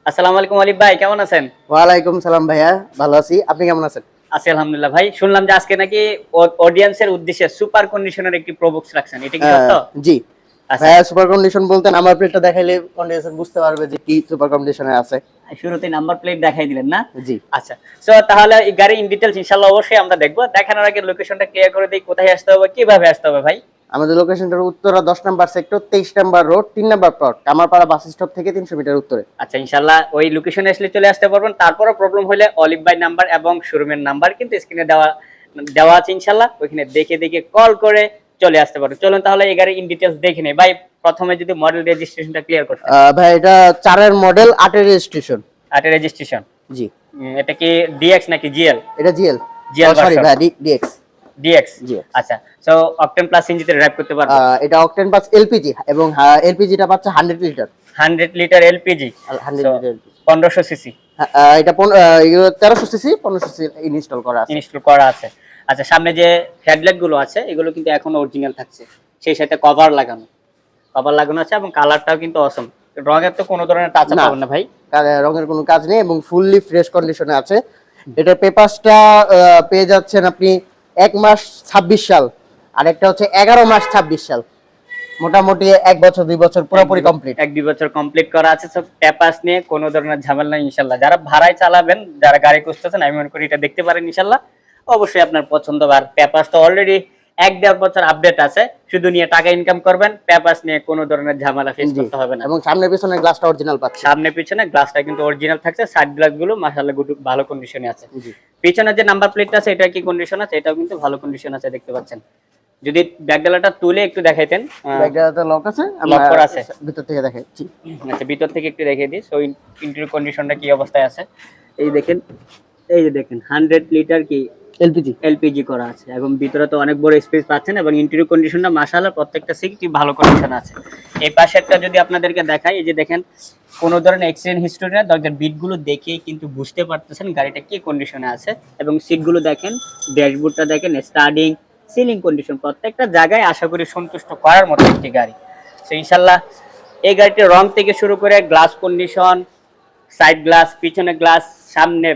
আসসালামু আলাইকুম আলিফ ভাই, কেমন আছেন? ওয়ালাইকুম সালাম ভাইয়া, ভালো আছি। আপনি কেমন আছেন? আছি আলহামদুলিল্লাহ। ভাই শুনলাম যে আজকে নাকি অডিয়েন্সের উদ্দেশ্যে সুপার কন্ডিশনের একটি প্রবক্স রাখছেন। এটা কি সত্য? জি আচ্ছা, ভাইয়া, সুপার কন্ডিশন বলতে নাম্বার প্লেটটা দেখাইলে কন্ডিশন বুঝতে পারবে যে কি সুপার কন্ডিশনে আছে। শুরুতেই নাম্বার প্লেট দেখাই দিলেন না? জি আচ্ছা। সো তাহলে এই গাড়ি ইন ডিটেইলস ইনশাআল্লাহ অবশ্যই আমরা দেখব। দেখানোর আগে লোকেশনটা ক্লিয়ার করে দেই, কোথায় আসতে হবে, কিভাবে আসতে হবে ভাই? আমাদের লোকেশনটা Uttara 10 number sector, 23 number road, 3 number plot, Kamarpara bus stop থেকে 300 মিটার উত্তরে। আচ্ছা, ইনশাআল্লাহ ওই লোকেশনে আসলে চলে আসতে পারবেন। তারপরও প্রবলেম হলে অলিভ ভাই নাম্বার এবং শোরুমের নাম্বার কিন্তু স্ক্রিনে দেওয়া দেওয়া আছে ইনশাআল্লাহ। ওইখানে দেখে দেখে কল করে চলে আসতে পারবেন। চলুন তাহলে এই গাড়ি ইন ডিটেইলস দেখে নেই। ভাই প্রথমে যদি মডেল রেজিস্ট্রেশনটা ক্লিয়ার করতেন। ভাই এটা 4 এর মডেল, 8 এর রেজিস্ট্রেশন। 8 এর রেজিস্ট্রেশন। জি এটা কি ডিএক্স নাকি জিএল? এটা জিএল। GL sorry version. ভাই, ডিএক্স। ডিএক্স। জিএক্স। আচ্ছা। সো অকটেন প্লাস ইঞ্জিতে ড্রাইভ করতে পারবেন। এটা অকটেন পাস এলপিজি এবং এলপিজিটা পাচ্ছে 100 litre. 100 litre LPG. 100 litre. 1500 CC এটা 1300 সিসি, 1500 সিসি ইনস্টল করা আছে। ইনস্টল করা আছে। আচ্ছা, সামনে যে হেডলাইট গুলো আছে এগুলো কিন্তু এখনো অরিজিনাল থাকছে। সেই সাথে কভার লাগানো। কভার লাগানো আছে এবং কালারটাও কিন্তু অসম। রঙের তো কোনো ধরনের টাচ আপ না, পাবেন না ভাই। রঙের কোনো কাজ নেই এবং ফুললি ফ্রেশ কন্ডিশনে আছে। এটার পেপারসটা পেয়ে যাচ্ছেন আপনি 1 মাস 26 সাল, আর একটা হচ্ছে 11 মাস 26 সাল। মোটামুটি 1 বছর 2 বছর পুরোপুরি কমপ্লিট। 1-2 বছর কমপ্লিট করা আছে। সব পেপারস নিয়ে কোনো ধরনের ঝামেলা নাই ইনশাআল্লাহ। যারা ভাড়ায় চালাবেন, যারা গাড়ি খুঁজতেছেন, আমি মনে করি এটা দেখতে পারেন ইনশাআল্লাহ। অবশ্যই আপনার পছন্দ। আর পেপারস তো অলরেডি 1-1.5 বছর আপডেট আছে। শুধু নিয়ে টাকা ইনকাম করবেন, পেপারস নিয়ে কোনো ধরনের ঝামেলা ফেস করতে হবে না। এবং সামনে পিছনে গ্লাসটা অরিজিনাল পাচ্ছেন। সামনে পিছনে গ্লাসটা কিন্তু অরিজিনাল থাকছে। সাইড গ্লাস গুলো মাশাআল্লাহ ভালো কন্ডিশনে আছে। জি। পিছনে যে নাম্বার প্লেটটা আছে এটা কি কন্ডিশন আছে? এটাও কিন্তু ভালো কন্ডিশন আছে, দেখতে পাচ্ছেন। যদি ব্যাকডালাটা তুলে একটু দেখাইতেন। ব্যাগটাতে লক আছে, লক করা আছে। ভিতর থেকে দেখাচ্ছি। আচ্ছা, ভিতর থেকে একটু দেখিয়ে দিই। সো ইন্টেরিয়র কন্ডিশনটা কি অবস্থায় আছে এই দেখেন। এই যে দেখেন 100 লিটার কি এলপিজি। এলপিজি করা আছে এবং ভিতরে তো অনেক বড় স্পেস পাচ্ছেন এবং ইন্টেরিয়র কন্ডিশনটা মাশাআল্লাহ প্রত্যেকটা সিটই ভালো কন্ডিশন আছে। এই পাশেরটা যদি আপনাদেরকে দেখাই, এই যে দেখেন কোনো ধরনের অ্যাক্সিডেন্ট হিস্টরি না। দরজার বিটগুলো দেখেই কিন্তু বুঝতে পারতেছেন গাড়িটা কি কন্ডিশনে আছে এবং সিটগুলো দেখেন, ড্যাশবোর্ডটা দেখেন, স্টার্টিং, সিলিং কন্ডিশন প্রত্যেকটা জায়গায় আশা করি সন্তুষ্ট করার মতো একটি গাড়ি। তো ইনশাআল্লাহ এই গাড়িটির রং থেকে শুরু করে গ্লাস কন্ডিশন, সাইড গ্লাস, পিছনে গ্লাস, সামনে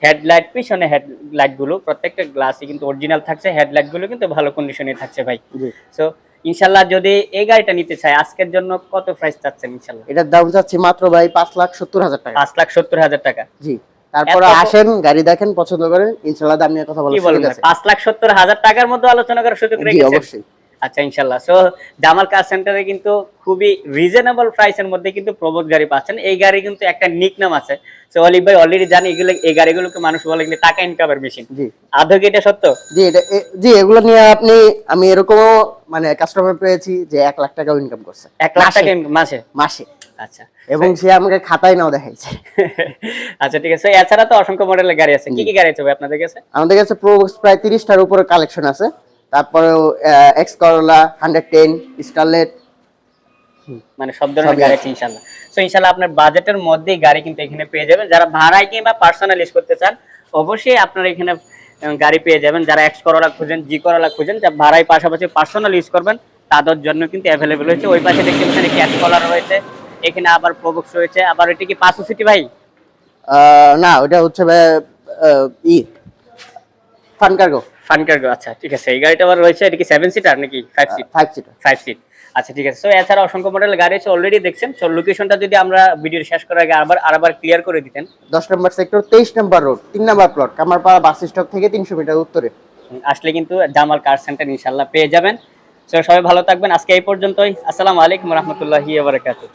হেডলাইট, পিছনে হেডলাইট গুলো প্রত্যেকটা গ্লাসই কিন্তু অরিজিনাল থাকছে। হেডলাইট গুলো কিন্তু ভালো কন্ডিশনে থাকছে ভাই। জি। সো ইনশাআল্লাহ যদি এই গাড়িটা নিতে চায় আজকের জন্য কত প্রাইস চাচ্ছেন ইনশাআল্লাহ? এটার দাম চাচ্ছি মাত্র ভাই 5,70,000 টাকা। 5,70,000 টাকা। জি। তারপরে আসেন, গাড়ি দেখেন, পছন্দ করেন, ইনশাআল্লাহ দাম নিয়ে কথা বলার কি বলেন? সুযোগ আছে। 5,70,000 টাকার মধ্যে আলোচনা করার সুযোগ জি রেখেছেন? অবশ্যই। আচ্ছা, ইনশাআল্লাহ। সো জামাল কার সেন্টারে কিন্তু খুবই রিজনেবল প্রাইসের মধ্যে কিন্তু প্রবোধ গাড়ি পাচ্ছেন। এই গাড়ি কিন্তু একটা নিক নাম আছে। সো অলিভ ভাই অলরেডি জানি এগুলো, এই গাড়িগুলোকে মানুষ বলে কিন্তু টাকা ইনকামের মেশিন। জি। আদৌ কি এটা সত্য? জি, জি, এগুলো নিয়ে আমি এরকমও মানে কাস্টমার পেয়েছি যে 1 লাখ টাকাও ইনকাম করছে 1 লাখ টাকা মাসে? মাসে। আচ্ছা। এবং সে আমাকে খাতায় নাও দেখাইছে। আচ্ছা, ঠিক আছে। এছাড়া তো অসংখ্য মডেলের গাড়ি আছে। কি কি গাড়ি আছে ভাই আপনাদের কাছে? আমাদের কাছে প্রোবক্স প্রায় 30টার উপরে কালেকশন আছে। তারপরেও এক্স করোলা, 110, স্কারলেট, মানে সব ধরনের গাড়ি আছে ইনশাআল্লাহ। সো ইনশাআল্লাহ আপনার বাজেটের মধ্যেই গাড়ি কিন্তু এখানে পেয়ে যাবেন। যারা ভাড়ায় কিংবা পার্সোনাল ইউজ করতে চান অবশ্যই আপনারা এখানে গাড়ি পেয়ে যাবেন। যারা এক্স করোলা খুঁজেন, জি করোলা খুঁজেন, যা ভাড়ায় পাশাপাশি পার্সোনাল ইউজ করবেন তাদের জন্য কিন্তু অ্যাভেলেবল হয়েছে। ওই পাশে দেখতে পাচ্ছেন একটি এক্স করোলা রয়েছে, এখানে আবার প্রোবক্স রয়েছে, আবার এটা কি 500 সিটি ভাই? না, ওটা হচ্ছে ফান কার্গো। Fun cargo. আচ্ছা, ঠিক আছে। এই গাড়িটা আবার রয়েছে, এটা কি 7 সিটার নাকি 5 সিট? 5 সিটার। 5 সিট। আচ্ছা, ঠিক আছে। সো এছাড়া অসংখ্য মডেলের গাড়ি আছে, অলরেডি দেখছেন। সো লোকেশনটা যদি আমরা ভিডিও শেষ করার আগে আরেকবার ক্লিয়ার করে দিতেন। 10 নম্বর সেক্টর, 23 নম্বর রোড, 3 নম্বর প্লট, কামারপাড়া বাস স্টপ থেকে 300 মিটার উত্তরে। আসলে কিন্তু জামাল কার সেন্টার ইনশাআল্লাহ পেয়ে যাবেন। সো সবাই ভালো থাকবেন। আজকে এই পর্যন্তই। আসসালামু আলাইকুম ওয়া রাহমাতুল্লাহি ওয়া বারাকাতুহু।